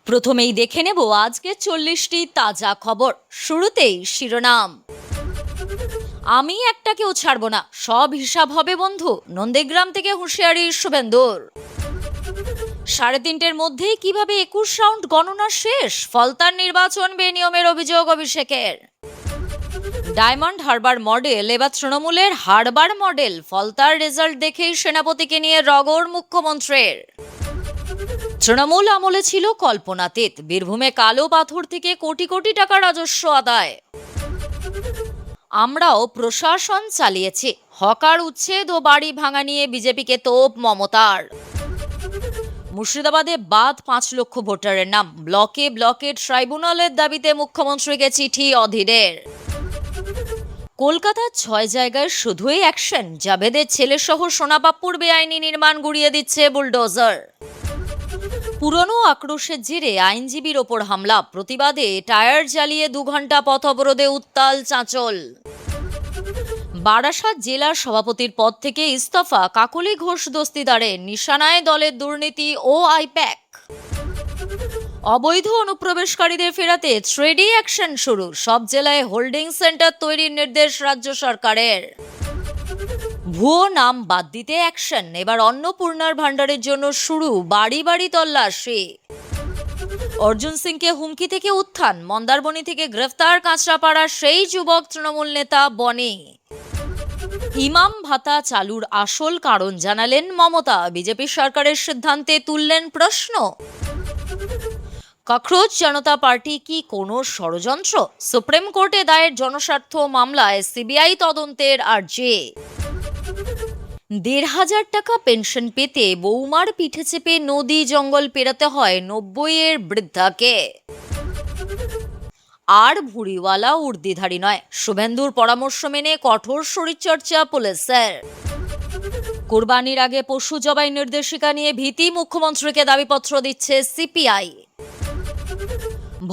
প্রথমেই দেখে নেব আজকে 40টি তাজা খবর। শুরুতেই শিরোনাম। আমি একটাকেও ছাড়ব না, সব হিসাব হবে বন্ধু, নন্দীগ্রাম থেকে হুঁশিয়ারি শুভেন্দুর। 3:30-র মধ্যেই কিভাবে 21 রাউন্ড গণনা শেষ, ফলতার নির্বাচন বেনিয়মের অভিযোগ অভিষেকের। ডায়মন্ড হারবার মডেল এবার তৃণমূলের হারবার মডেল, ফলতার রেজাল্ট দেখেই সেনাপতিকে নিয়ে রগড় মুখ্যমন্ত্রীর। তৃণমূল আমলে ছিল কল্পনাতীত, বীরভূমে কালো পাথর থেকে কোটি কোটি টাকা রাজস্ব আদায়। আমরাও প্রশাসন চালিয়েছি, হকার উচ্ছেদ ও বাড়ি ভাঙা নিয়ে বিজেপিকে তোপ মমতার। মুর্শিদাবাদে বাদ 5 লক্ষ ভোটারের নাম, ব্লকে ব্লকে ট্রাইব্যুনালের দাবিতে মুখ্যমন্ত্রীকে চিঠি অধীরের। কলকাতার 6 জায়গায় শুধুই অ্যাকশন, জাভেদের ছেলেসহ সোনাপাপ্পুর বেআইনি নির্মাণ গুড়িয়ে দিচ্ছে বুলডোজার। পুরনো আক্রোশের জেরে আইনজীবীর ওপর হামলা, প্রতিবাদে টায়ার জ্বালিয়ে 2 ঘন্টা পথ অবরোধে উত্তাল চাঁচল। বারাসাত জেলার সভাপতির পদ থেকে ইস্তফা কাকলি ঘোষ দস্তিদারের, নিশানায় দলের দুর্নীতি ও আইপ্যাক। অবৈধ অনুপ্রবেশকারীদের ফেরাতে 3D অ্যাকশন শুরু, সব জেলায় হোল্ডিং সেন্টার তৈরির নির্দেশ রাজ্য সরকারের। ভুয়ো নাম বাদ দিতে অ্যাকশন, এবার অন্নপূর্ণার ভাণ্ডারের জন্য শুরু বাড়ি বাড়ি তল্লাশি। অর্জুন সিংকে হুমকি থেকে উত্থান, মন্দারমণি থেকে গ্রেফতার কাঁচরাপাড়ার সেই যুবক তৃণমূল নেতা বনি। ইমাম ভাতা চালুর আসল কারণ জানালেন মমতা, বিজেপি সরকারের সিদ্ধান্তে তুললেন প্রশ্ন। ককরোচ জনতা পার্টি কি কোনো ষড়যন্ত্র, সুপ্রিম কোর্টে দায়ের জনস্বার্থ মামলায় সিবিআই তদন্তের আর্জি। 1,500 টাকা পেনশন পেতে বৌমার পিঠে চেপে নদী জঙ্গল পেরাতে হয় 90-এর বৃদ্ধাকে। আর ভুঁড়িওয়ালা উর্দিধারী নয়, শুভেন্দুর পরামর্শ মেনে কঠোর শরীরচর্চা পুলিশের। কুরবানির আগে পশু জবাই নির্দেশিকা নিয়ে ভীতি, মুখ্যমন্ত্রীকে দাবিপত্র দিচ্ছে সিপিআই।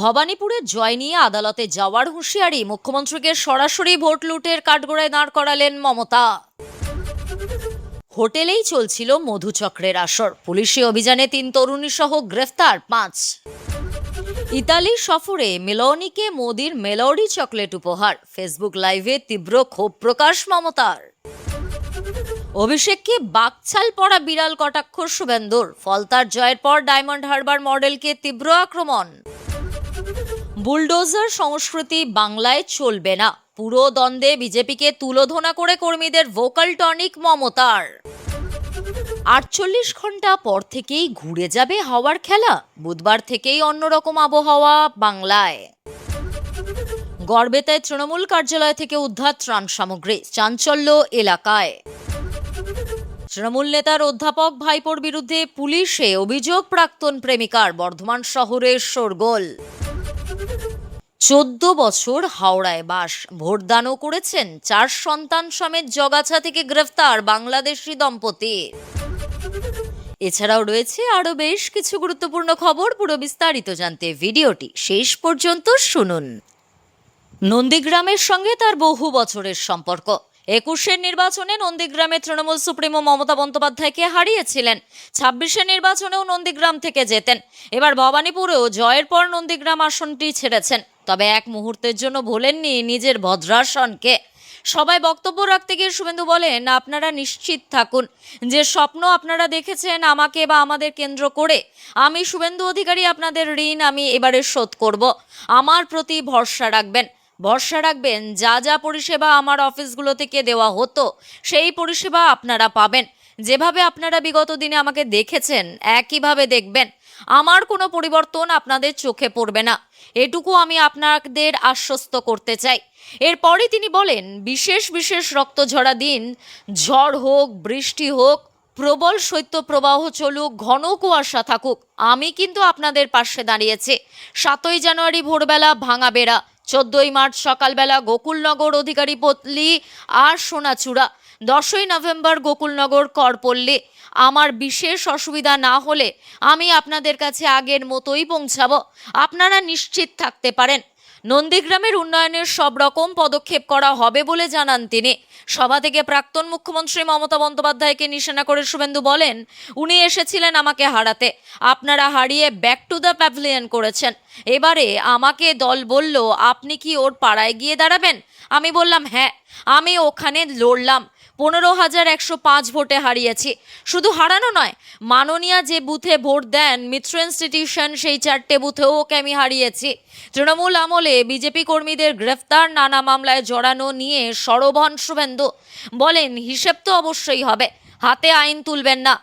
ভবানীপুরে জয় নিয়ে আদালতে যাওয়ার হুঁশিয়ারি, মুখ্যমন্ত্রীকে সরাসরি ভোট লুটের কাঠগড়ায় দাঁড় করালেন মমতা। হোটেলেই চলছিল মধুচক্রের আসর, পুলিশি অভিযানে 3 তরুণী সহ গ্রেফতার 5। ইতালি সফরে মেলোনিকে মোদির মেলোডি চকলেট উপহার, ফেসবুক লাইভে তীব্র ক্ষোভ প্রকাশ মমতার। অভিষেককে বাকছাল পড়া বিড়াল কটাক্ষ শুভেন্দুর, ফলতার জয়ের পর ডায়মন্ড হারবার মডেলকে তীব্র আক্রমণ। বুলডোজার সংস্কৃতি বাংলায় চলবে না, পুরো দ্বন্দ্বে বিজেপিকে তুলোধনা করে কর্মীদের ভোকাল টনিক মমতার। 48 ঘন্টা পর থেকেই ঘুরে যাবে হাওয়ার খেলা, বুধবার থেকেই অন্যরকম আবহাওয়া বাংলায়। গড়বেতায় তৃণমূল কার্যালয় থেকে উদ্ধার ত্রাণ সামগ্রী, চাঞ্চল্য এলাকায়। তৃণমূল নেতার অধ্যাপক ভাইপোর বিরুদ্ধে পুলিশে অভিযোগ প্রাক্তন প্রেমিকার, বর্ধমান শহরে শোরগোল। 14 বছর হাওড়ায় বাস, ভোটদানও করেছেন, 4 সন্তান সমেত জগাছা থেকে গ্রেফতার বাংলাদেশি দম্পতি। এছাড়াও রয়েছে আরো বেশ কিছু গুরুত্বপূর্ণ খবর, পুরো বিস্তারিত জানতে ভিডিওটি শেষ পর্যন্ত শুনুন। নন্দীগ্রামের সঙ্গে তার বহু বছরের সম্পর্ক। 21-এর নির্বাচনে নন্দীগ্রামে তৃণমূল সুপ্রিমো মমতা বন্দ্যোপাধ্যায়কে হারিয়েছিলেন, 26-এর নির্বাচনেও নন্দীগ্রাম থেকে জেতেন। এবার ভবানীপুরেও জয়ের পর নন্দীগ্রাম আসনটি ছেড়েছেন, তবে এক মুহূর্তের জন্য ভোলেননি নিজের ভদ্রাসনকে। সবাই বক্তব্য রাখতে গিয়ে শুভেন্দু বলেন, আপনারা নিশ্চিত থাকুন, যে স্বপ্ন আপনারা দেখেছেন আমাকে বা আমাদের কেন্দ্র করে, আমি শুভেন্দু অধিকারী আপনাদের ঋণ আমি এবারে শোধ করব। আমার প্রতি ভরসা রাখবেন, যা যা পরিষেবা আমার অফিসগুলো থেকে দেওয়া হতো সেই পরিষেবা আপনারা পাবেন। যেভাবে আপনারা বিগত দিনে আমাকে দেখেছেন একইভাবে দেখবেন, আমার কোনো পরিবর্তন আপনাদের চোখে পড়বে না, এটুকু আমি আপনাদের আশ্বস্ত করতে চাই। এরপরই তিনি বলেন, বিশেষ বিশেষ রক্তঝরা দিন, ঝড় হোক, বৃষ্টি হোক, প্রবল শৈত্যপ্রবাহ চলুক, ঘন কুয়াশা থাকুক, আমি কিন্তু আপনাদের পাশে দাঁড়িয়েছি। 7ই জানুয়ারি ভোরবেলা ভাঙা বেড়া, 14ই মার্চ সকালবেলা গোকুলনগর অধিকারী পল্লী আর সোনাচূড়া, 10ই নভেম্বর গোকুলনগর করপল্লী। আমার বিশেষ অসুবিধা না হলে আমি আপনাদের কাছে আগের মতোই পৌঁছাবো, আপনারা নিশ্চিত থাকতে পারেন। নন্দীগ্রামের উন্নয়নের সব রকম পদক্ষেপ করা হবে বলে জানান তিনি। সভা থেকে প্রাক্তন মুখ্যমন্ত্রী মমতা বন্দ্যোপাধ্যায়কে নিশানা করে শুভেন্দু বলেন, উনি এসেছিলেন আমাকে হারাতে, আপনারা হারিয়ে ব্যাক টু দ্য প্যাভিলিয়ন করেছেন। এবারে আমাকে দল বলল, আপনি কি ওর পাড়ায় গিয়ে দাঁড়াবেন? আমি বললাম হ্যাঁ, আমি ওখানে লড়লাম, 15,105 ভোটে হারিয়েছি। শুধু হারানো নয়, মাননীয়া যে বুথে ভোট দেন মিত্র ইনস্টিটিউশন, সেই 4টে বুথেও ওকে আমি হারিয়েছি। তৃণমূল আমলে বিজেপি কর্মীদের গ্রেফতার, নানা মামলায় জড়ানো নিয়ে সরব হন শুভেন্দু। বলেন, হিসেব তো অবশ্যই হবে, হাতে আইন তুলবেন না।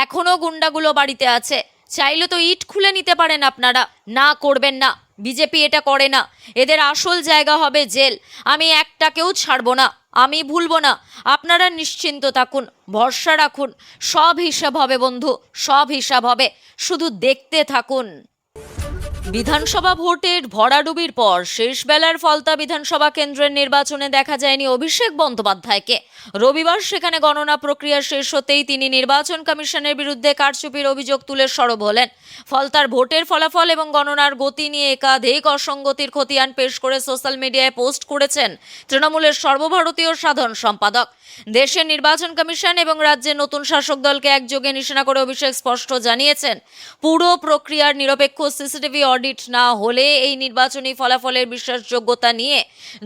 এখনো গুন্ডাগুলো বাড়িতে আছে, চাইলে তো ইট খুলে নিতে পারেন আপনারা, না করবেন না। বিজেপি এটা করে না, এদের আসল জায়গা হবে জেল। আমি একটাকেও ছাড়বো না, আমি ভুলবো না। আপনারা নিশ্চিন্ত থাকুন, ভরসা রাখুন, সব হিসাব হবে বন্ধু, সব হিসাব হবে, শুধু দেখতে থাকুন। বিধানসভা ভোটের ভরাডুবির পর শেষ বেলার ফলতা বিধানসভা কেন্দ্রের নির্বাচনে দেখা যায়নি অভিষেক বন্দ্যোপাধ্যায়কে। রবিবার সেখানে গণনা প্রক্রিয়া শেষ হতেই তিনি নির্বাচন কমিশনের বিরুদ্ধে কারচুপির অভিযোগ তুলে সরব হলেন। ফলতার ভোটের ফলাফল এবং গণনার গতি নিয়ে একাধিক অসঙ্গতির খতিয়ান পেশ করে সোশ্যাল মিডিয়ায় পোস্ট করেছেন তৃণমূলের সর্বভারতীয় সাধারণ সম্পাদক। দেশের নির্বাচন কমিশন এবং রাজ্যের নতুন শাসক দলকে একযোগে নিশানা করে অভিষেক স্পষ্ট জানিয়েছেন, পুরো প্রক্রিয়ার নিরপেক্ষ সিসিটিভি অডিট না হলে এই নির্বাচনী ফলাফলের বিশ্বাসযোগ্যতা নিয়ে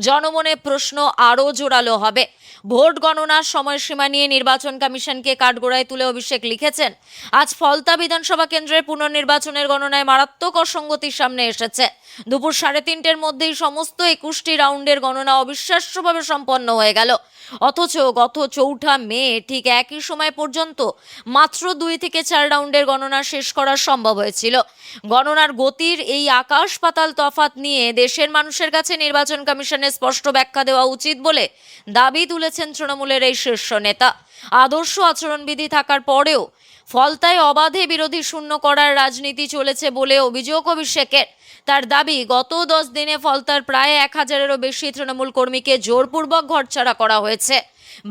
জনমনে প্রশ্ন আরও জোরালো হবে। ভোট গণনার সময়সীমা নিয়ে নির্বাচন কমিশনকে কাঠগড়ায় তুলে অভিষেক লিখেছেন, আজ ফলতা বিধানসভা কেন্দ্রের পুনর্নির্বাচনের গণনায় মারাত্মক অসঙ্গতির সামনে এসেছে। দুপুর 3:30-এর মধ্যেই সমস্ত 21টি রাউন্ডের গণনা অবিশ্বাস্যভাবে সম্পন্ন হয়ে গেল। অথচ গত 4 মে ঠিক একই সময় পর্যন্ত মাত্র 2 থেকে 4 রাউন্ডের গণনা শেষ করা সম্ভব হয়েছিল। গণনার গতির এই আকাশ পাতাল তফাৎ নিয়ে দেশের মানুষের কাছে নির্বাচন কমিশনের স্পষ্ট ব্যাখ্যা দেওয়া উচিত বলে দাবি তুলেছেন তৃণমূলের এই শীর্ষ নেতা। আদর্শ আচরণবিধি থাকার পরেও ফলতায় অবাধে বিরোধী শূন্য করার রাজনীতি চলেছে বলে অভিযোগ অভিষেকের। তার দাবি, গত 10 দিনে ফলতার প্রায় 1000-এরও বেশি তৃণমূল কর্মীকে জোরপূর্বক ঘরছাড়া করা হয়েছে,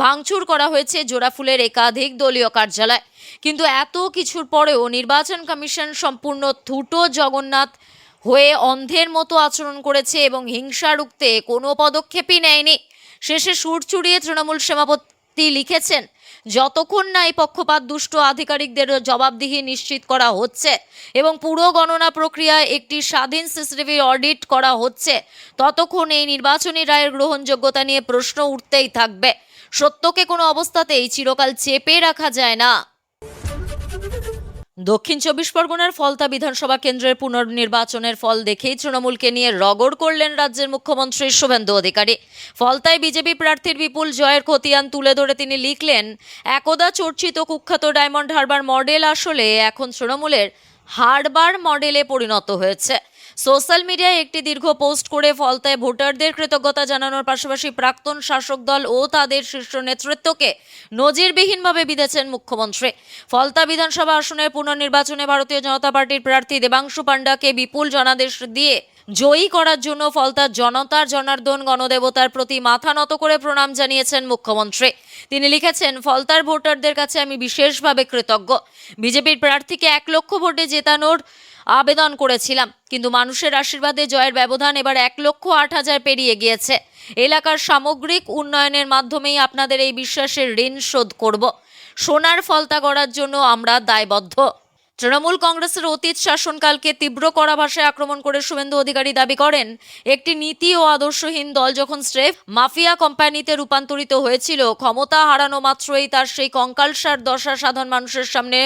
ভাঙচুর করা হয়েছে জোড়াফুলের একাধিক দলীয় কার্যালয়। কিন্তু এত কিছুর পরেও নির্বাচন কমিশন সম্পূর্ণ থুটো জগন্নাথ হয়ে অন্ধের মতো আচরণ করেছে এবং হিংসা রুখতে কোনো পদক্ষেপই নেয়নি। শেষে সুর চুড়িয়ে তৃণমূল সভাপতি লিখেছেন, যতক্ষণ না এই পক্ষপাত দুষ্ট আধিকারিকদের জবাবদিহি নিশ্চিত করা হচ্ছে এবং পুরো গণনা প্রক্রিয়ায় একটি স্বাধীন সিসিটিভি অডিট করা হচ্ছে, ততক্ষণ এই নির্বাচনী রায়ের গ্রহণযোগ্যতা নিয়ে প্রশ্ন উঠতেই থাকবে। সত্যকে কোনো অবস্থাতেই চিরকাল চেপে রাখা যায় না। দক্ষিণ 24 পরগনার ফলতা বিধানসভা কেন্দ্রের পুনর্নির্বাচনের ফল দেখেই তৃণমূলকে নিয়ে রগড় করলেন রাজ্যের মুখ্যমন্ত্রী শুভেন্দু অধিকারী। ফলতায় বিজেপি প্রার্থীর বিপুল জয়ের খতিয়ান তুলে ধরে তিনি লিখলেন, একদা চর্চিত কুখ্যাত ডায়মন্ড হারবার মডেল আসলে এখন তৃণমূলের হারবার মডেলে পরিণত হয়েছে। সোশ্যাল মিডিয়ায় একটি দীর্ঘ পোস্ট করে ফলতায় ভোটারদের কৃতজ্ঞতা জানানোর পাশাপাশি প্রাক্তন শাসক দল ও তাদের শীর্ষ নেতৃত্বকে নজিরবিহীনভাবে বিঁধেছেন মুখ্যমন্ত্রী। ফলতা বিধানসভা আসনের পুনর্নির্বাচনে ভারতীয় জনতা পার্টির প্রার্থী দেবাংশু পাণ্ডাকে বিপুল জনাদেশ দিয়ে জয়ী করার জন্য ফলতার জনতার জনার্দন গণদেবতার প্রতি মাথা নত করে প্রণাম জানিয়েছেন মুখ্যমন্ত্রী। তিনি লিখেছেন, ফলতার ভোটারদের কাছে আমি বিশেষভাবে কৃতজ্ঞ। বিজেপির প্রার্থীকে 1 লক্ষ ভোটে জেতানোর আবেদন করেছিলাম, কিন্তু মানুষের আশীর্বাদে জয়ের ব্যবধান এবার 1,08,000 পেরিয়ে গিয়েছে। এলাকার সামগ্রিক উন্নয়নের মাধ্যমেই আপনাদের এই বিশ্বাসের ঋণ শোধ করব। সোনার ফলতা গড়ার জন্য আমরা দায়বদ্ধ। তৃণমূল কংগ্রেসের অতীত শাসনকালকে তীব্র কড়া ভাষায় আক্রমণ করে শুভেন্দু অধিকারী দাবি করেন, একটি নীতি ও আদর্শহীন দল যখন স্রেফ মাফিয়া কোম্পানিতে রূপান্তরিত হয়েছিল, ক্ষমতা হারানো মাত্রই তার সেই কঙ্কালসার দশা সাধারণ মানুষের সামনে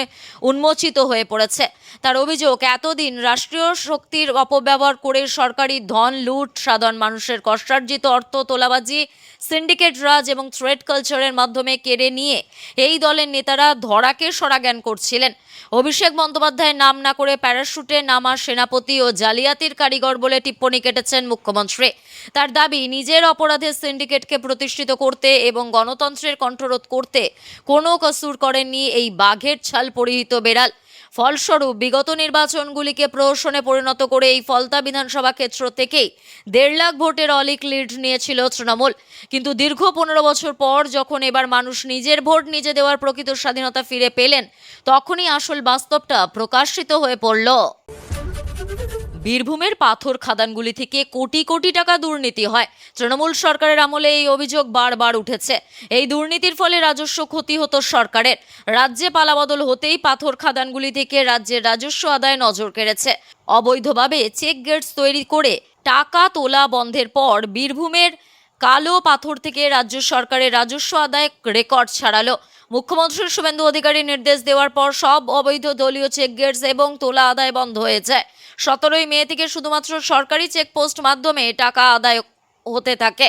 উন্মোচিত হয়ে পড়েছে। তার অভিযোগ, এতদিন রাষ্ট্রীয় শক্তির অপব্যবহার করে সরকারি ধন লুট, সাধারণ মানুষের কষ্টার্জিত অর্থ তোলাবাজি, সিন্ডিকেট রাজ এবং থ্রেড কালচারের মাধ্যমে কেড়ে নিয়ে এই দলের নেতারা ধরাকে সরাজ্ঞান করছিলেন। অভিষেক বন্দ্যোপাধ্যায়ের নাম না করে প্যারাশুটে নামা সেনাপতি ও জালিয়াতির কারিগর বলে টিপ্পনি কেটেছেন মুখ্যমন্ত্রী। তার দাবি, নিজের অপরাধের সিন্ডিকেটকে প্রতিষ্ঠিত করতে এবং গণতন্ত্রের কণ্ঠরোধ করতে কোনো কসুর করেননি এই বাঘের ছাল পরিহিত বেড়াল। ফলস্বরূপ বিগত নির্বাচনগুলিকে প্রহসনে পরিণত করে এই ফলতা বিধানসভা ক্ষেত্র থেকেই 1.5 লাখ ভোটের অলিক লিড নিয়েছিল তৃণমূল। কিন্তু দীর্ঘ 15 বছর পর যখন এবার মানুষ নিজের ভোট নিজে দেওয়ার প্রকৃত স্বাধীনতা ফিরে পেলেন, তখনই আসল বাস্তবটা প্রকাশিত হয়ে পড়ল। বীরভূমের পাথর খাদানগুলি থেকে কোটি কোটি টাকা দুর্নীতি হয়। তৃণমূল সরকারের আমলে এই অভিযোগ বারবার উঠেছে। এই দুর্নীতির ফলে রাজস্ব ক্ষতি হতো সরকারের। রাজ্যে পালাবদল হতেই পাথর খাদানগুলি থেকে রাজ্যের রাজস্ব আদায় নজর কেড়েছে। অবৈধভাবে চেক গেটস তৈরি করে টাকা তোলা বন্ধের পর বীরভূমের কালো পাথর থেকে রাজ্য সরকারের রাজস্ব আদায় রেকর্ড ছাড়ালো। মুখ্যমন্ত্রী শুভেন্দু অধিকারীর নির্দেশ দেওয়ার পর সব অবৈধ দলীয় চেক গেটস এবং তোলা আদায় বন্ধ হয়ে যায়। 17 মে থেকে শুধুমাত্র সরকারি চেকপোস্ট মাধ্যমে টাকা আদায় হতে থাকে।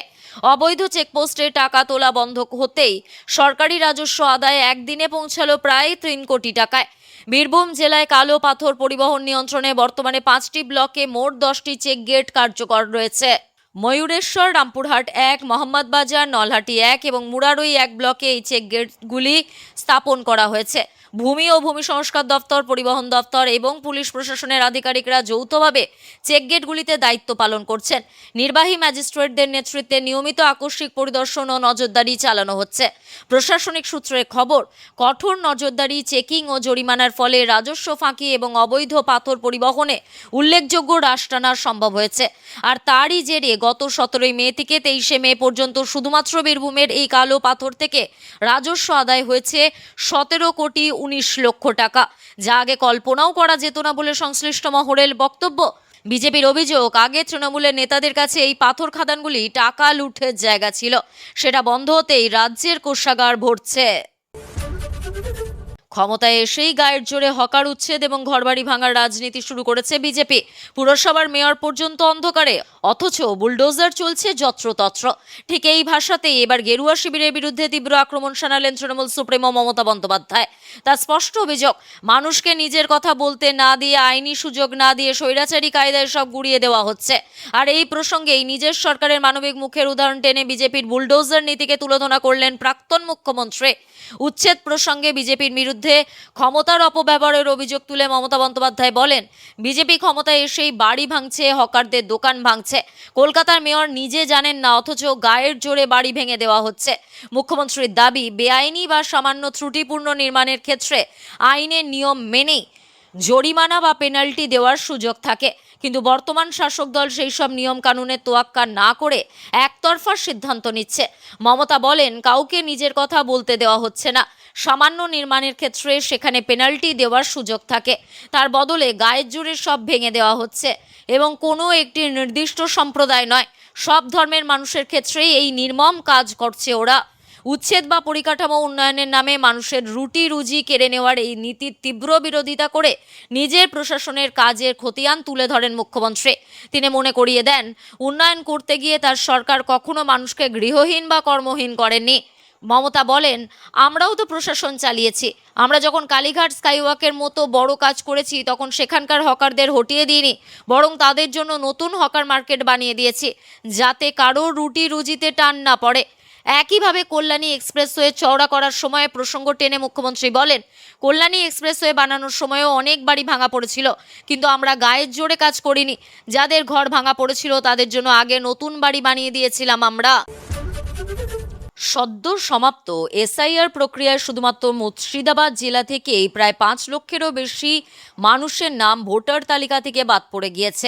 অবৈধ চেকপোস্টে টাকা তোলা বন্ধ হতেই সরকারি রাজস্ব আদায় একদিনে পৌঁছালো প্রায় 3 কোটি টাকায়। বীরভূম জেলায় কালো পাথর পরিবহন নিয়ন্ত্রণে বর্তমানে 5টি ব্লকে মোট 10টি চেক গেট কার্যকর রয়েছে। ময়ূরেশ্বর, রামপুরহাট 1, মোহাম্মদবাজার, নলহাটি 1 এবং মুরারই 1 ব্লকে এই চেক গেটগুলি স্থাপন করা হয়েছে। ভূমি ও ভূমি সংস্কার দপ্তর, পরিবহন দপ্তর এবং পুলিশ প্রশাসনের আধিকারিকরা যৌথভাবে চেক গেটগুলিতে দায়িত্ব পালন করছেন। নির্বাহী ম্যাজিস্ট্রেটদের নেতৃত্বে নিয়মিত আকস্মিক পরিদর্শন ও নজরদারি চালানো হচ্ছে। প্রশাসনিক সূত্রের খবর, কঠোর নজরদারি, চেকিং ও জরিমানার ফলে রাজস্ব ফাঁকি এবং অবৈধ পাথর পরিবহনে উল্লেখযোগ্য হ্রাস টানা সম্ভব হয়েছে। আর তারই জেরে গত 17 মে থেকে 23 মে পর্যন্ত শুধুমাত্র বীরভূমের এই কালো পাথর থেকে রাজস্ব আদায় হয়েছে 17 কোটি 19 লক্ষ টাকা, যা আগে কল্পনাও করা যেত না বলে সংশ্লিষ্ট মহলের বক্তব্য। বিজেপির অভিযোগ, আগে তৃণমূলের নেতাদের কাছে এই পাথর খাদানগুলি টাকা লুঠের জায়গা ছিল। সেটা বন্ধ হতেই রাজ্যের কোষাগার ভরছে। ক্ষমতায় এসেই গায়ের জোরে হকার উচ্ছেদ এবং ঘরবাড়ি ভাঙার রাজনীতি শুরু করেছে বিজেপি। পুরসভার মেয়র পর্যন্ত অন্ধকারে, অথচ বুলডোজার চলছে যত্রতত্র। ঠিক এই ভাষাতেই এবার গেরুয়া শিবিরের বিরুদ্ধে তীব্র আক্রমণ শানালেন তৃণমূল সুপ্রিমো মমতা বন্দ্যোপাধ্যায়। তার স্পষ্ট অভিযোগ, মানুষকে নিজের কথা বলতে না দিয়ে, আইনি সুযোগ না দিয়ে স্বৈরাচারী কায়দায় সব গুড়িয়ে দেওয়া হচ্ছে। আর এই প্রসঙ্গেই নিজের সরকারের মানবিক মুখের উদাহরণ টেনে বিজেপির বুলডোজার নীতিকে তুলোধনা করলেন প্রাক্তন মুখ্যমন্ত্রী। উচ্ছেদ প্রসঙ্গে বিজেপির বিরুদ্ধে ক্ষমতার অপব্যবহারের অভিযোগ তুলে মমতা বন্দ্যোপাধ্যায় বলেন, বিজেপি ক্ষমতায় এসেই বাড়ি ভাঙছে, হকারদের দোকান ভাঙছে। কলকাতার মেয়র নিজে জানেন না, অথচ গায়ের জোরে বাড়ি ভেঙে দেওয়া হচ্ছে। মুখ্যমন্ত্রীর দাবি, বেআইনি বা সামান্য ত্রুটিপূর্ণ নির্মাণের ক্ষেত্রে আইনের নিয়ম মেনেই জরিমানা বা পেনাল্টি দেওয়ার সুযোগ থাকে। কিন্তু বর্তমান শাসক দল সেই সব নিয়ম কানুনের তোয়াক্কা না করে একতরফা সিদ্ধান্ত নিচ্ছে। মমতা বলেন, কাউকে নিজের কথা বলতে দেওয়া হচ্ছে না। সামান্য নির্মাণের ক্ষেত্রে সেখানে পেনাল্টি দেওয়ার সুযোগ থাকে, তার বদলে গায়ের জোরে সব ভেঙে দেওয়া হচ্ছে। এবং কোনো একটি নির্দিষ্ট সম্প্রদায় নয়, সব ধর্মের মানুষের ক্ষেত্রেই এই নির্মম কাজ করছে ওরা। উচ্ছেদ বা পরিকাঠামো উন্নয়নের নামে মানুষের রুটি রুজি কেড়ে নেওয়ার এই নীতির তীব্র বিরোধিতা করে নিজের প্রশাসনের কাজের খতিয়ান তুলে ধরেন মুখ্যমন্ত্রী। তিনি মনে করিয়ে দেন, উন্নয়ন করতে গিয়ে তার সরকার কখনো মানুষকে গৃহহীন বা কর্মহীন করেননি। মমতা বলেন, আমরাও তো প্রশাসন চালিয়েছি। আমরা যখন কালীঘাট স্কাইওয়াকের মতো বড় কাজ করেছি, তখন সেখানকার হকারদের হটিয়ে দিইনি, বরং তাদের জন্য নতুন হকার মার্কেট বানিয়ে দিয়েছি, যাতে কারোর রুটি রুজিতে টান না পড়ে। একইভাবে কল্যাণী এক্সপ্রেসওয়ে চওড়া করার সময় প্রসঙ্গ টেনে মুখ্যমন্ত্রী বলেন, কল্যাণী এক্সপ্রেসওয়ে বানানোর সময়ও অনেক বাড়ি ভাঙা পড়েছিল, কিন্তু আমরা গায়ের জোরে কাজ করিনি। যাদের ঘর ভাঙা পড়েছিল তাদের জন্য আগে নতুন বাড়ি বানিয়ে দিয়েছিলাম আমরা। সদ্য সমাপ্ত এসআইআর প্রক্রিয়ায় শুধুমাত্র মুর্শিদাবাদ জেলা থেকেই প্রায় 5 লক্ষেরও বেশি মানুষের নাম ভোটার তালিকা থেকে বাদ পড়ে গিয়েছে।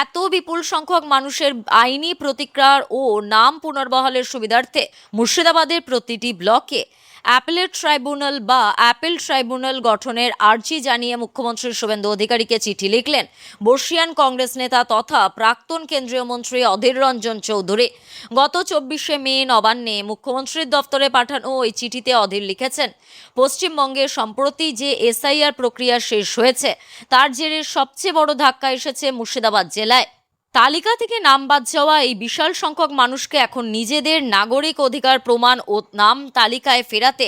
এত বিপুল সংখ্যক মানুষের আইনি প্রতিক্রিয়ার ও নাম পুনর্বহালের সুবিধার্থে মুর্শিদাবাদের প্রতিটি ব্লকে অ্যাপেলেট ট্রাইব্যুনাল বা অ্যাপেল ট্রাইব্যুনাল গঠনের আর্জি জানিয়ে মুখ্যমন্ত্রী শুভেন্দু অধিকারীকে চিঠি লিখলেন বর্ষিয়ান কংগ্রেস নেতা তথা প্রাক্তন কেন্দ্রীয় মন্ত্রী অধীর রঞ্জন চৌধুরী। গত 24 মে নবান্নে মুখ্যমন্ত্রীর দপ্তরে পাঠানো ওই চিঠিতে অধীর লিখেছেন, পশ্চিমবঙ্গে সম্প্রতি যে এসআইআর প্রক্রিয়া শেষ হয়েছে, তার জেরে সবচেয়ে বড় ধাক্কা এসেছে মুর্শিদাবাদ জেলায়। তালিকা থেকে নাম বাদ যাওয়া এই বিশাল সংখ্যক মানুষকে এখন নিজেদের নাগরিক অধিকার প্রমাণ ও নাম তালিকায় ফেরাতে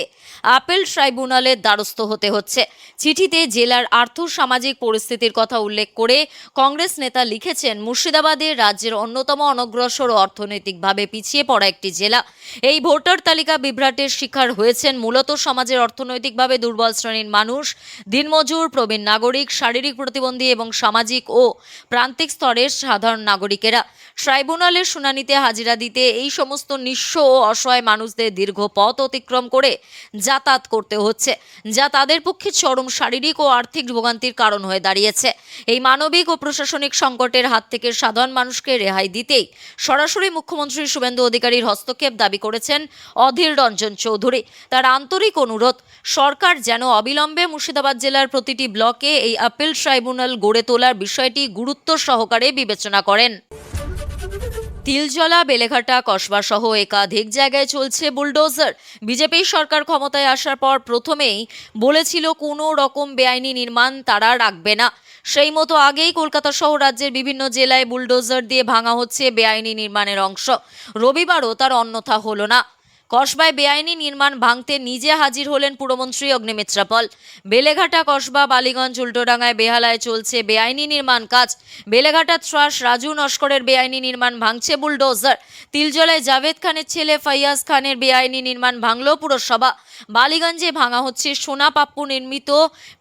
আপিল ট্রাইব্যুনালের দ্বারস্থ হতে হচ্ছে। চিঠিতে জেলার আর্থ-সামাজিক পরিস্থিতির কথা উল্লেখ করে কংগ্রেস নেতা লিখেছেন, মুর্শিদাবাদের রাজ্যের অন্যতম অনগ্রসর ও অর্থনৈতিকভাবে পিছিয়ে পড়া একটি জেলা। এই ভোটার তালিকা বিভ্রাটের শিকার হয়েছেন মূলত সমাজের অর্থনৈতিকভাবে দুর্বল শ্রেণীর মানুষ, দিনমজুর, প্রবীণ নাগরিক, শারীরিক প্রতিবন্ধী এবং সামাজিক ও প্রান্তিক স্তরের সাধারণ নাগরিকেরা। ট্রাইব্যুনালের শুনানিতে হাজিরা দিতে এই সমস্ত নিঃস্ব ও অসহায় মানুষদের দীর্ঘ পথ অতিক্রম করে যাতায়াত করতে হচ্ছে, যা তাদের পক্ষে চরম শারীরিক ও আর্থিক ভোগান্তির কারণ হয়ে দাঁড়িয়েছে। এই মানবিক ও প্রশাসনিক সংকটের হাত থেকে সাধারণ মানুষকে রেহাই দিতেই সরাসরি মুখ্যমন্ত্রী শুভেন্দু অধিকারীর হস্তক্ষেপ দাবি করেছেন অধীর রঞ্জন চৌধুরী। তার আন্তরিক অনুরোধ, সরকার যেন অবিলম্বে মুর্শিদাবাদ জেলার প্রতিটি ব্লকে এই আপিল ট্রাইব্যুনাল গড়ে তোলার বিষয়টি গুরুত্ব সহকারে বিবেচনা করেন। তিলজলা, বেলেঘাটা, কসবা সহ একাধিক জায়গায় চলছে বুলডোজার। বিজেপি সরকার ক্ষমতায় আসার পর প্রথমেই বলেছিল কোনো রকম বেআইনি নির্মাণ তারা রাখবে না। সেই মতো আগেই কলকাতা সহ রাজ্যের বিভিন্ন জেলায় বুলডোজার দিয়ে ভাঙা হচ্ছে বেআইনি নির্মাণের অংশ। রবিবারও তার অন্যথা হলো না। কসবায় বেআইনি নির্মাণ ভাঙতে নিজে হাজির হলেন পুরমন্ত্রী অগ্নিমিত্রা পল। বেলেঘাটা, কসবা, বালিগঞ্জ, উল্টোডাঙ্গায়, বেহালায় চলছে বেআইনি নির্মাণ কাজ। বেলেঘাটা ত্রাস রাজু নস্করের বেআইনি নির্মাণ ভাঙছে বুলডোজার। তিলজলায় জাভেদ খানের ছেলে ফাইয়াজ খানের বেআইনি নির্মাণ ভাঙল পুরসভা। বালিগঞ্জে ভাঙা হচ্ছে সোনা পাপ্পু নির্মিত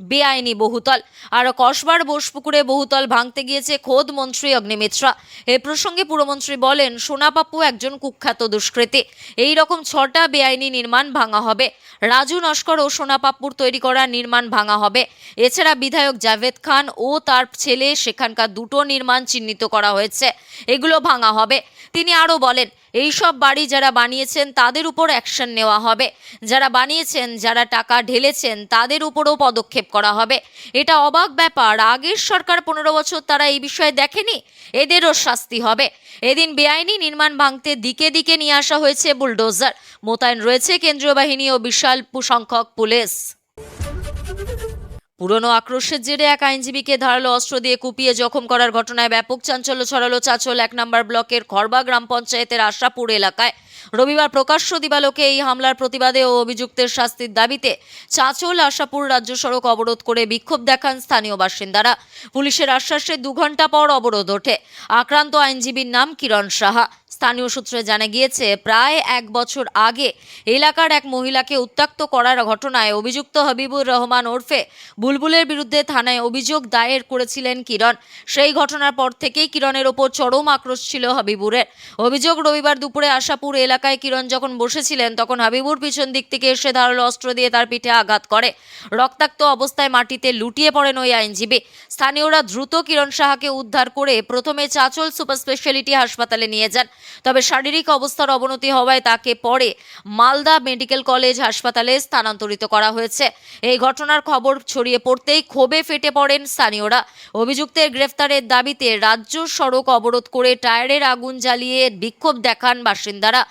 বেআইনি বহুতল। আর কসবার বোসপুকুরে বহুতল ভাঙতে গিয়েছে খোদ মন্ত্রী অগ্নিমিত্রা। এ প্রসঙ্গে পুরমন্ত্রী বলেন, সোনা পাপ্পু একজন কুখ্যাত দুষ্কৃতী। এই রকম 6টা বেআইনি নির্মাণ ভাঙা হবে। রাজু নস্কর ও সোনা পাপ্পুর তৈরি করা নির্মাণ ভাঙা হবে। এছাড়া বিধায়ক জাভেদ খান ও তার ছেলে সেখানকার 2টো নির্মাণ চিহ্নিত করা হয়েছে, এগুলো ভাঙা হবে। তিনি আরও বলেন, এইসব বাড়ি যারা বানিয়েছেন তাদের উপর অ্যাকশন নেওয়া হবে। যারা বানিয়েছেন, যারা টাকা ঢেলেছেন তাদের উপরও পদক্ষেপ করা হবে। এটা অবাক ব্যাপার, আগের সরকার 15 বছর তারা এই বিষয়ে দেখেনি, এদেরও শাস্তি হবে। এদিন বেআইনি নির্মাণ ভাঙতে দিকে দিকে নিয়ে আসা হয়েছে বুলডোজার। মোতায়েন রয়েছে কেন্দ্রীয় বাহিনী ও বিশাল সংখ্যক পুলিশ। পুরনো আক্রোশের জেরে এক আইনজীবীকে ধারালো অস্ত্র দিয়ে কুপিয়ে জখম করার ঘটনায় ব্যাপক চাঞ্চল্য ছড়ালো চাঁচল 1 নম্বর ব্লকের খড়বা গ্রাম পঞ্চায়েতের আশাপুর এলাকায়। রবিবার প্রকাশ্য দিবালোকে এই হামলার প্রতিবাদে ও অভিযুক্তের শাস্তির দাবিতে চাঁচল আশাপুর রাজ্য সড়ক অবরোধ করে বিক্ষোভ দেখান স্থানীয় বাসিন্দারা। পুলিশের আশ্বাসে 2 ঘন্টা পর অবরোধ ওঠে। আক্রান্ত আইনজীবীর নাম কিরণ সাহা। স্থানীয় সূত্রে জানা গিয়েছে, প্রায় 1 বছর আগে এলাকার এক মহিলাকে উত্ত্যক্ত করার ঘটনায় অভিযুক্ত হাবিবুর রহমান ওরফে বুলবুলের বিরুদ্ধে থানায় অভিযোগ দায়ের করেছিলেন কিরণ। সেই ঘটনার পর থেকেই কিরণের ওপর চরম আক্রোশ ছিল হাবিবুরের। অভিযোগ, রবিবার দুপুরে আশাপুর এলাকায় কিরণ যখন বসেছিলেন তখন হাবিবুর পিছন দিক থেকে এসে ধারালো অস্ত্র দিয়ে তার পিঠে আঘাত করে। রক্তাক্ত অবস্থায় মাটিতে লুটিয়ে পড়েন ওই আইনজীবী। স্থানীয়রা দ্রুত কিরণ সাহাকে উদ্ধার করে প্রথমে চাঁচল সুপার স্পেশালিটি হাসপাতালে নিয়ে যান। তবে শারীরিক অবস্থার অবনতি হওয়ায় তাকে পরে মালদা মেডিকেল কলেজ হাসপাতালে স্থানান্তরিত করা হয়েছে। এই ঘটনার খবর ছড়িয়ে পড়তেই ক্ষোভে ফেটে পড়েন স্থানীয়রা। অভিযুক্তের গ্রেফতারের দাবিতে রাজ্য সড়ক অবরোধ করে টায়ারের আগুন জ্বালিয়ে বিক্ষোভ দেখান বাসিন্দারা।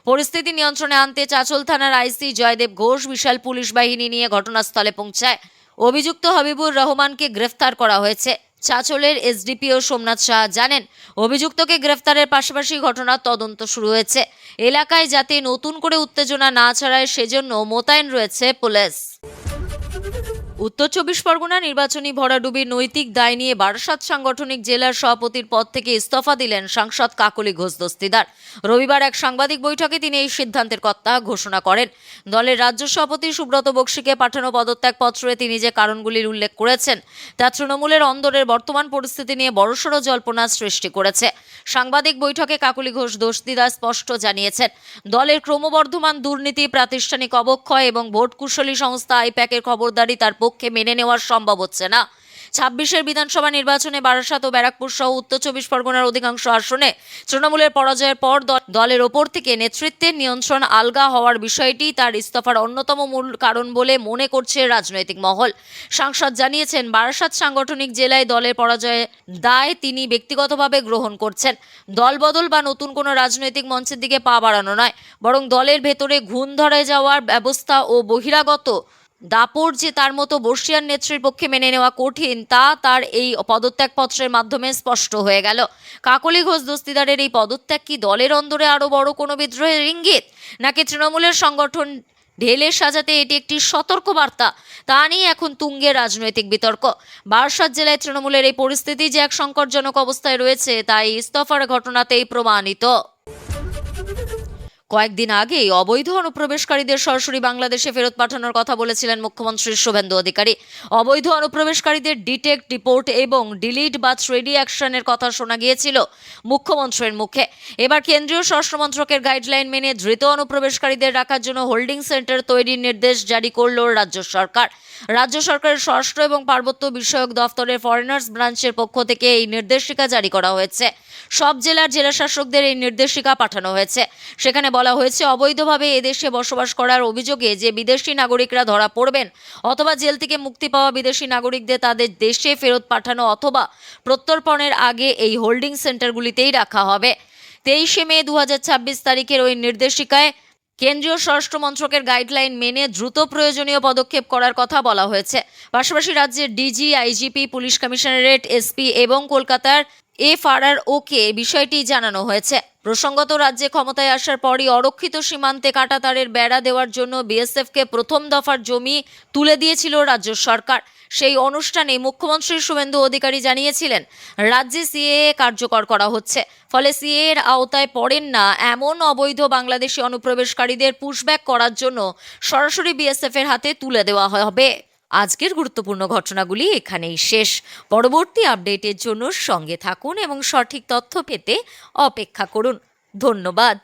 পরিস্থিতি নিয়ন্ত্রণে আনতে চাঁচল থানার আইসি জয়দেব ঘোষ বিশাল পুলিশ বাহিনী নিয়ে ঘটনাস্থলে পৌঁছায়। অভিযুক্ত হাবিবুর রহমানকে গ্রেফতার করা হয়েছে। চাঁচলের এসডিপিও সোমনাথ সাহা জানেন, অভিযুক্তকে গ্রেফতারের পাশাপাশি ঘটনার তদন্ত শুরু হয়েছে। এলাকায় যাতে নতুন করে উত্তেজনা না ছড়ায় সেজন্য মোতায়েন রয়েছে পুলিশ। উত্তর 24 পরগনা নির্বাচনী ভরাডুবির নৈতিক দায় নিয়ে বারাসাত সাংগঠনিক জেলার সভাপতির পদ থেকে ইস্তফা দিলেন সাংসদ কাকলি ঘোষ দস্তিদার। রবিবার এক সাংবাদিক বৈঠকে তিনি এই সিদ্ধান্তের কথা ঘোষণা করেন। দলের রাজ্য সভাপতি সুব্রত বক্সিকে পাঠানো পদত্যাগপত্রে তিনি যে কারণগুলির উল্লেখ করেছেন তা তৃণমূলের অন্দরের বর্তমান পরিস্থিতি নিয়ে বড়সড় জল্পনার সৃষ্টি করেছে। সাংবাদিক বৈঠকে কাকলি ঘোষ দস্তিদার স্পষ্ট জানিয়েছেন, দলের ক্রমবর্ধমান দুর্নীতি, প্রাতিষ্ঠানিক অবক্ষয় এবং ভোট কুশলী সংস্থা আইপ্যাকের খবরদারি তার পক্ষে মেনে নেওয়া সম্ভব হচ্ছে না। 26-এর বিধানসভা নির্বাচনে বারাসাত ও ব্যারাকপুর সহ উত্তর 24 পরগনার অধিকাংশ আসনে তৃণমূলের পরাজয়ের পর দলের ওপর থেকে নেতৃত্বের নিয়ন্ত্রণ আলগা হওয়ার বিষয়টি তার ইস্তফার অন্যতম মূল কারণ বলে মনে করছে রাজনৈতিক মহল। সাংসদ জানিয়েছেন, বারাসাত সাংগঠনিক জেলায় দলের পরাজয়ের দায় তিনি ব্যক্তিগতভাবে গ্রহণ করছেন। দলবদল বা নতুন কোনো রাজনৈতিক মঞ্চের দিকে পা বাড়ানো নয়, বরং দলের ভেতরে ঘুণ ধরে যাওয়ার ব্যবস্থা ও বহিরাগত দাপট যে তার মতো বর্ষিয়ান নেত্রীর পক্ষে মেনে নেওয়া কঠিন, তা তার এই পদত্যাগপত্রের মাধ্যমে স্পষ্ট হয়ে গেল। কাকলি ঘোষ দস্তিদারের এই পদত্যাগ কি দলের অন্দরে আরও বড় কোনো বিদ্রোহের ইঙ্গিত, নাকি তৃণমূলের সংগঠন ঢেলে সাজাতে এটি একটি সতর্ক বার্তা? তা নিয়ে এখন তুঙ্গে রাজনৈতিক বিতর্ক। বারাসাত জেলায় তৃণমূলের এই পরিস্থিতি যে এক সংকটজনক অবস্থায় রয়েছে তা এই ইস্তফার ঘটনাতেই প্রমাণিত। কয়েকদিন আগেই অবৈধ অনুপ্রবেশকারীদের সরাসরি বাংলাদেশে ফেরত পাঠানোর কথা বলেছিলেন মুখ্যমন্ত্রী শুভেন্দু অধিকারী। অবৈধ অনুপ্রবেশকারীদের ডিটেক্ট, ডিপোর্ট এবং ডিলিট বা থ্রেডি অ্যাকশনের কথা শোনা গিয়েছিল মুখ্যমন্ত্রীর মুখে। এবার কেন্দ্রীয় স্বরাষ্ট্রমন্ত্রকের গাইডলাইন মেনে ধৃত অনুপ্রবেশকারীদের রাখার জন্য হোল্ডিং সেন্টার তৈরির নির্দেশ জারি করল রাজ্য সরকার। রাজ্য সরকারের স্বরাষ্ট্র এবং পার্বত্য বিষয়ক দফতরের ফরেনার্স ব্রাঞ্চের পক্ষ থেকে এই নির্দেশিকা জারি করা হয়েছে। সব জেলার জেলাশাসকদের এই নির্দেশিকা পাঠানো হয়েছে। সেখানে বলা হয়েছে, অবৈধভাবে এদেশে বসবাস করার অভিযোগে যে বিদেশি নাগরিকরা ধরা পড়বেন অথবা জেল থেকে মুক্তি পাওয়া বিদেশি নাগরিকদের তাদের দেশে ফেরত পাঠানো অথবা প্রত্যর্পণের আগে এই হোল্ডিং সেন্টারগুলিতেই রাখা হবে। 23 মে 2026 তারিখের ওই নির্দেশিকায় কেন্দ্রীয় স্বরাষ্ট্র মন্ত্রকের গাইডলাইন মেনে দ্রুত প্রয়োজনীয় পদক্ষেপ করার কথা বলা হয়েছে। পাশাপাশি রাজ্যের DG, IGP, police commissionerate, SP এবং কলকাতার FRRO-কে বিষয়টি জানানো হয়েছে। প্রসঙ্গত, রাজ্যে ক্ষমতায় আসার পরই অরক্ষিত সীমান্তে কাঁটাতারের বেড়া দেওয়ার জন্য বিএসএফকে প্রথম দফার জমি তুলে দিয়েছিল রাজ্য সরকার। সেই অনুষ্ঠানে মুখ্যমন্ত্রী শুভেন্দু অধিকারী জানিয়েছিলেন, রাজ্যে সিএএ কার্যকর করা হচ্ছে, ফলে সিএএ এর আওতায় পড়েন না এমন অবৈধ বাংলাদেশি অনুপ্রবেশকারীদের পুশব্যাক করার জন্য সরাসরি বিএসএফ এর হাতে তুলে দেওয়া হবে। আজকের গুরুত্বপূর্ণ ঘটনাগুলি এখানেই শেষ। পরবর্তী আপডেটের জন্য সঙ্গে থাকুন এবং সঠিক তথ্য পেতে অপেক্ষা করুন। ধন্যবাদ।